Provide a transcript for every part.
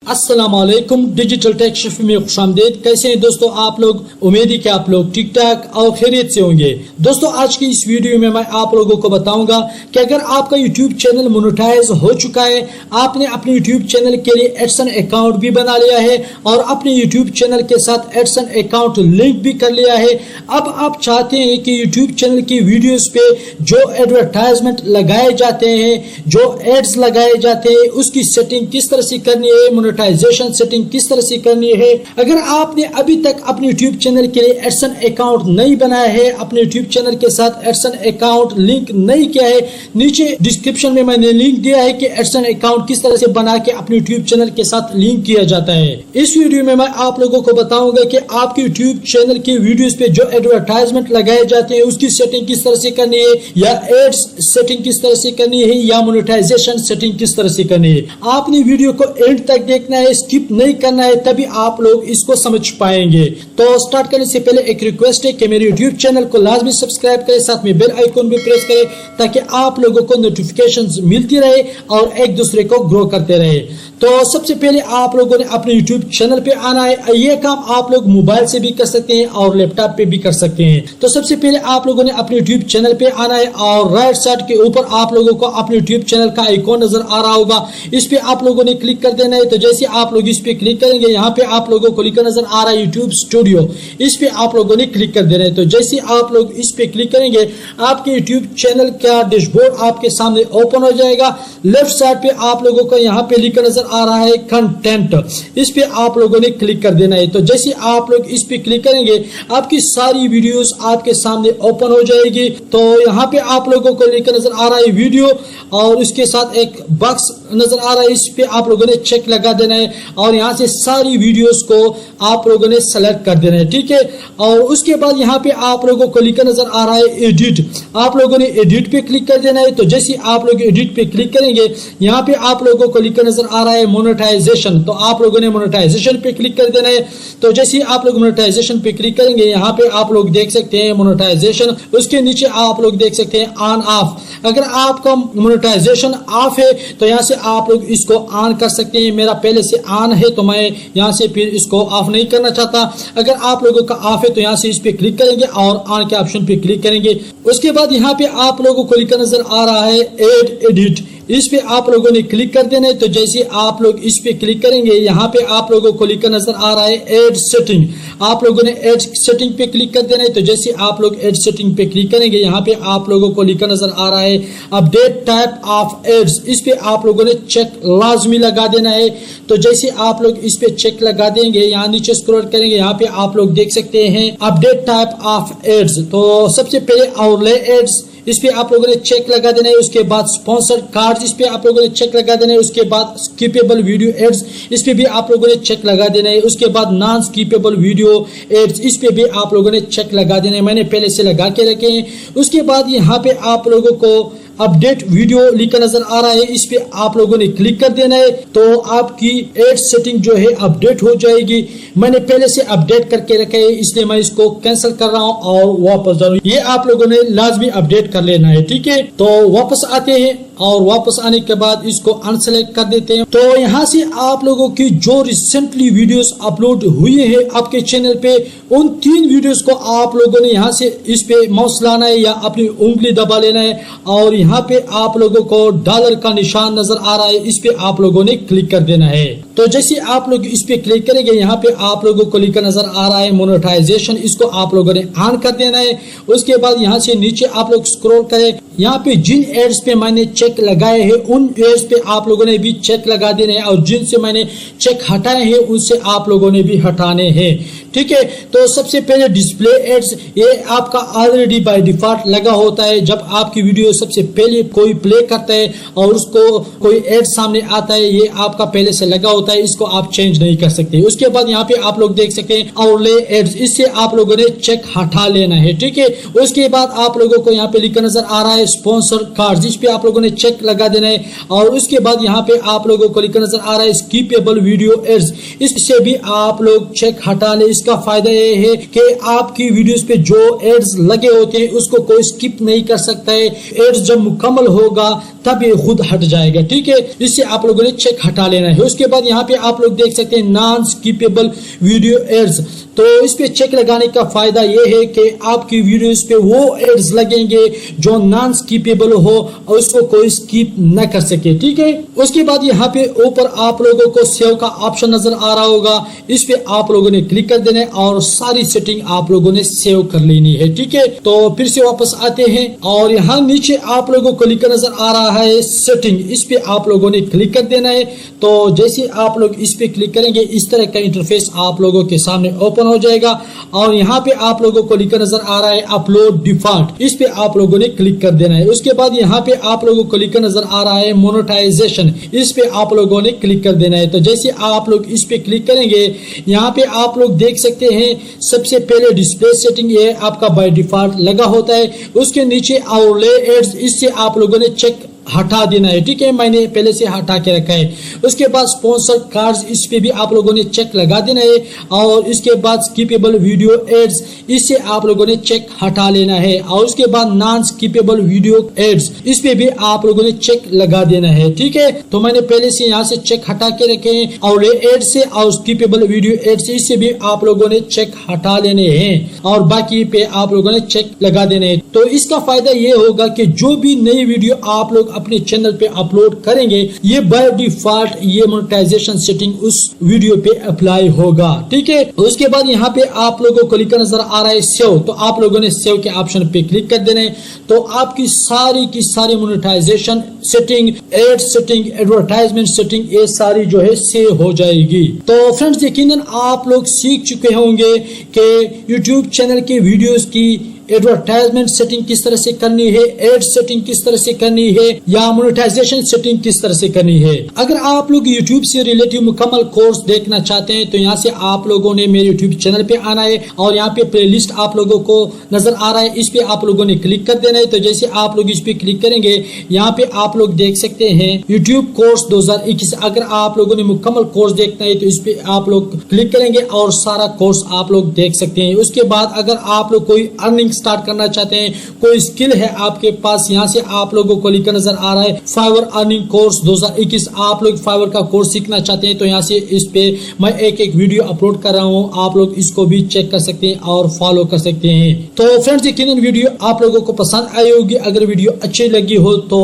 अस्सलाम वालेकुम। Digital take Shafi में खुशामदीद। कैसे हैं दोस्तों आप लोग? उम्मीद है कि आप लोग ठीक ठाक और खैरियत से होंगे। दोस्तों आज की इस वीडियो में मैं आप लोगों को बताऊंगा कि अगर आपका YouTube चैनल मोनेटाइज हो चुका है, आपने अपने YouTube चैनल के लिए एडसन अकाउंट भी बना लिया है और अपने YouTube चैनल के साथ एडसन अकाउंट लिंक भी कर लिया है, अब आप चाहते हैं कि YouTube चैनल की वीडियोस पे जो एडवर्टाइजमेंट लगाए जाते हैं, जो एड्स लगाए जाते हैं, उसकी सेटिंग किस तरह से करनी है, मोनेटाइजेशन सेटिंग किस तरह से करनी है। अगर आपने अभी तक अपने YouTube चैनल के लिए एडसन अकाउंट नहीं बनाया है, अपने YouTube चैनल के साथ एडसन अकाउंट लिंक नहीं किया है, नीचे डिस्क्रिप्शन में मैंने लिंक दिया है कि एडसन अकाउंट किस तरह से बना के अपने YouTube चैनल के साथ लिंक किया जाता है। इस वीडियो में मैं आप लोगों को बताऊंगा कि आपके YouTube चैनल के वीडियोस पे जो एडवर्टाइजमेंट लगाए जाते हैं उसकी सेटिंग किस तरह से करनी है, या एड्स सेटिंग किस तरह से करनी है, या मोनेटाइजेशन सेटिंग किस तरह से करनी है। आपने वीडियो को एंड तक देखना है, स्किप नहीं करना है, तभी आप लोग इसको समझ पाएंगे। तो स्टार्ट करने से पहले एक रिक्वेस्ट है कि मेरे YouTube चैनल को लाजमी सब्सक्राइब करें, साथ में बेल आइकन भी प्रेस करें ताकि आप लोगों को नोटिफिकेशंस मिलती रहे और एक दूसरे को ग्रो करते रहे। तो सबसे पहले आप लोगों ने अपने YouTube चैनल पे आना है। ये काम आप लोग मोबाइल से भी कर सकते हैं और लैपटॉप पे भी कर सकते हैं। तो सबसे पहले आप लोगों ने अपने YouTube चैनल पे आना है और राइट साइड के ऊपर आप लोगों को अपने YouTube चैनल का आइकॉन नजर आ रहा होगा, इस पे आप लोगों ने क्लिक कर देना है। तो जैसे आप लोग इस पे क्लिक करेंगे, यहाँ पे आप लोगों को लिखा नजर आ रहा है YouTube स्टूडियो, इस पे आप लोगों ने क्लिक कर देना है। तो जैसे आप लोग इस पे क्लिक करेंगे, आपके YouTube चैनल का डैशबोर्ड आपके सामने ओपन हो जाएगा। लेफ्ट साइड पे आप लोगों को यहाँ पे लिखा नजर आ रहा है कंटेंट, इस पे आप लोगों ने क्लिक कर देना है। तो जैसे आप लोग इस पे क्लिक करेंगे, आपकी सारी वीडियोस आपके सामने ओपन हो जाएगी। तो यहाँ पे आप लोगों को लिखा नजर आ रहा है वीडियो और उसके साथ एक बॉक्स नजर आ रहा है, इस पे आप लोगों ने चेक लगा देना है और यहाँ से सारी वीडियोस को आप लोगों ने सेलेक्ट कर देना है, ठीक है। और उसके बाद यहाँ पे आप लोगों को लिखा नजर आ रहा है एडिट, आप लोगों ने एडिट पे क्लिक कर देना है। तो जैसे आप लोग एडिट पे क्लिक करेंगे, यहाँ पे आप लोगों को लिखा नजर आ रहा है मोनेटाइजेशन, तो आप लोगों ने मोनेटाइजेशन पे क्लिक कर देना है। तो जैसे आप लोग मोनेटाइजेशन पे क्लिक करेंगे, यहाँ पे आप लोग देख सकते हैं मोनेटाइजेशन, उसके नीचे आप लोग देख सकते हैं ऑन ऑफ। अगर आपका मोनेटाइजेशन ऑफ है तो यहाँ से आप लोग इसको ऑन कर सकते हैं। मेरा पहले से ऑन है तो मैं यहाँ से फिर इसको ऑफ नहीं करना चाहता। अगर आप लोगों का ऑफ है तो यहाँ से इस पे क्लिक करेंगे और ऑन के ऑप्शन पे क्लिक करेंगे। उसके बाद यहाँ पे आप लोगों को लिखा नजर आ रहा है एड एडिट, इस पे आप लोगों ने क्लिक कर देना है। तो जैसे आप लोग इस पे क्लिक करेंगे, यहाँ पे आप लोगों को लिखा नजर आ रहा है एड सेटिंग, आप लोगों ने एड सेटिंग पे क्लिक कर देना है। तो जैसे आप लोग एड सेटिंग पे क्लिक करेंगे, यहाँ पे आप लोगों को लिखा नजर आ रहा है अपडेट टाइप ऑफ एड्स, इस पे आप लोगों ने चेक लाजमी लगा देना है। तो जैसे आप लोग इस पे चेक लगा देंगे, यहाँ नीचे स्क्रॉल करेंगे, यहाँ पे आप लोग देख सकते हैं अपडेट टाइप ऑफ एड्स। तो सबसे पहले आउटले एड्स, इस पे आप लोगों ने चेक लगा देना है। उसके बाद स्पॉन्सर्ड कार्ड्स, इस पे आप लोगों ने चेक लगा देना है। उसके बाद स्किपेबल वीडियो एड्स, इस पे भी आप लोगों ने चेक लगा देना है। उसके बाद नॉन स्किपेबल वीडियो एड्स, इस पे भी आप लोगों ने चेक लगा देना है। मैंने पहले से लगा के रखे हैं। उसके बाद यहाँ पे आप लोगों को अपडेट वीडियो लिखा नजर आ रहा है, इस पे आप लोगों ने क्लिक कर देना है। तो आपकी एड सेटिंग जो है अपडेट हो जाएगी। मैंने पहले से अपडेट करके रखा है, इसलिए मैं इसको कैंसिल कर रहा हूँ और वापस जा रहा हूँ। ये आप लोगों ने लाजमी अपडेट कर लेना है, ठीक है। तो वापस आते हैं और वापस आने के बाद इसको अनसेलेक्ट कर देते हैं। तो यहाँ से आप लोगों की जो रिसेंटली वीडियोस अपलोड हुई है आपके चैनल पे, उन 3 वीडियोस को आप लोगों ने यहाँ से इस पे माउस लाना है या अपनी उंगली दबा लेना है और यहाँ पे आप लोगों को डॉलर का निशान नजर आ रहा है, इस पे आप लोगों ने क्लिक कर देना है। तो जैसे आप लोग इस पे क्लिक करेंगे, यहाँ पे आप लोगों को लिखा नजर आ रहा है मोनेटाइजेशन, इसको आप लोगों ने ऑन कर देना है। उसके बाद यहाँ से नीचे आप लोग स्क्रॉल करें, यहाँ पे जिन एड्स पे मैंने चेक लगाए हैं उन एड्स पे आप लोगों ने भी चेक लगा देने हैं और जिनसे मैंने चेक हटाए हैं उनसे आप लोगों ने भी हटाने हैं, ठीक है। तो सबसे पहले डिस्प्ले एड्स, ये आपका ऑलरेडी बाय डिफॉल्ट लगा होता है। जब आपकी वीडियो सबसे पहले कोई प्ले करता है और उसको कोई एड सामने आता है, ये आपका पहले से लगा होता है, इसको आप चेंज नहीं कर सकते। उसके बाद यहाँ पे आप लोग देख सकते हैं आउटले एड्स, इससे आप लोगों ने चेक हटा लेना है, ठीक है। उसके बाद आप लोगों को यहाँ पे लिखा नजर आ रहा है स्पॉन्सर कार्ड, जिस पे आप लोगों ने चेक लगा देना है। और उसके बाद यहाँ पे आप लोगों को लिखा नजर आ रहा है स्किपेबल वीडियो एड्स, इससे भी आप लोग चेक हटा ले। इसका फायदा ये है कि आपकी वीडियोस पे जो एड्स लगे होते हैं उसको कोई स्किप नहीं कर सकता है। एड्स जब मुकम्मल होगा तब ये खुद हट जाएगा, ठीक है। इससे आप लोगों ने चेक हटा लेना है। उसके बाद यहाँ पे आप लोग देख सकते हैं नॉन स्किपेबल वीडियो एड्स, तो इस पे चेक लगाने का फायदा ये है कि आपकी वीडियोस पे वो एड्स लगेंगे जो नॉन स्किपेबल हो और उसको कोई स्किप न कर सके, ठीक है। उसके बाद यहाँ पे ऊपर आप लोगों को सेव का ऑप्शन नजर आ रहा होगा, इस पे आप लोगों ने क्लिक कर देना है और सारी सेटिंग आप लोगों ने सेव कर लेनी है, ठीक है। तो फिर से वापस आते हैं और यहाँ नीचे आप लोगों को लिखा नजर आ रहा है सेटिंग, इस पे आप लोगों ने क्लिक कर देना है। तो जैसे आप लोग इस पे क्लिक करेंगे इस तरह का इंटरफेस आप लोगों के सामने ओपन हो जाएगा और यहाँ पे आप लोगों को लिखा नजर आ रहा है अपलोड डिफॉल्ट, इस पे आप लोगों ने क्लिक कर देना है। उसके बाद यहाँ पे आप लोगों को लिखा नजर आ रहा है मोनेटाइजेशन, इस पे आप लोगों ने क्लिक कर देना है। तो जैसे आप लोग इस पे क्लिक करेंगे यहाँ पे आप लोग देख सकते हैं सबसे पहले डिस्प्ले सेटिंग ये आपका बाय डिफॉल्ट लगा होता है। उसके नीचे आउटले एड्स, इससे आप लोगों ने चेक हटा देना है, ठीक है। मैंने पहले से हटा के रखा है। उसके बाद स्पॉन्सर कार्ड्स, इस पे भी आप लोगों ने चेक लगा देना है। और इसके बाद स्किपेबल वीडियो एड्स, इससे आप लोगों ने चेक हटा लेना है। और उसके बाद नॉन स्किपेबल वीडियो एड्स, इस पे भी आप लोगों ने चेक लगा देना है, ठीक है। तो मैंने पहले से यहाँ से चेक हटा के रखे हैं और एड से और स्किपेबल वीडियो एड्स, इससे भी आप लोगों ने चेक हटा लेने हैं और बाकी पे आप लोगों ने चेक लगा देने हैं। तो इसका फायदा ये होगा कि जो भी नई वीडियो आप लोग अपने चैनल पे अपलोड करेंगे ये बाय डिफॉल्ट ये मोनेटाइजेशन सेटिंग उस वीडियो पे अप्लाई होगा, ठीक है। उसके बाद यहाँ पे आप लोगों को लिखा नजर आ रहा है सेव, तो आप लोगों ने सेव के ऑप्शन पे क्लिक कर देना है। तो आपकी सारी की सारी monetisation setting, ad setting, advertisement setting ये सारी जो है सेव हो जाएगी। तो फ्रेंड्स यकीनन आप लोग सीख चुके होंगे कि YouTube चैनल के वीडियोस की एडवर्टाइजमेंट सेटिंग किस तरह से करनी है, एड सेटिंग किस तरह से करनी है या मोनेटाइजेशन सेटिंग किस तरह से करनी है। अगर आप लोग YouTube से रिलेटिव मुकम्मल कोर्स देखना चाहते हैं तो यहाँ से आप लोगों ने मेरे YouTube चैनल पे आना है और यहाँ पे प्लेलिस्ट आप लोगों को नजर आ रहा है, इस पे आप लोगों ने क्लिक कर देना है। तो जैसे आप लोग इस पे क्लिक करेंगे यहाँ पे आप लोग देख सकते हैं YouTube कोर्स 2021। अगर आप लोगों ने मुकम्मल कोर्स देखना है तो इस पे आप लोग क्लिक करेंगे और सारा कोर्स आप लोग देख सकते हैं। उसके बाद अगर आप लोग कोई अर्निंग स्टार्ट करना चाहते हैं, कोई स्किल है आपके पास, यहाँ से आप लोगों को लिखा नजर आ रहा है फाइवर अर्निंग कोर्स 2021। आप लोग फाइवर का कोर्स सीखना चाहते हैं तो यहाँ से इस पे मैं एक एक वीडियो अपलोड कर रहा हूँ, आप लोग इसको भी चेक कर सकते हैं और फॉलो कर सकते हैं। तो फ्रेंड्स यकीनन वीडियो आप लोगों को पसंद आई होगी। अगर वीडियो अच्छी लगी हो तो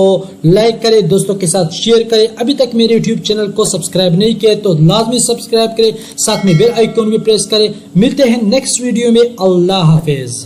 लाइक करें, दोस्तों के साथ शेयर करें। अभी तक मेरे यूट्यूब चैनल को सब्सक्राइब नहीं किया तो लाजमी सब्सक्राइब करें, साथ में बेल आइकन भी प्रेस करें। मिलते हैं नेक्स्ट वीडियो में। अल्लाह हाफिज।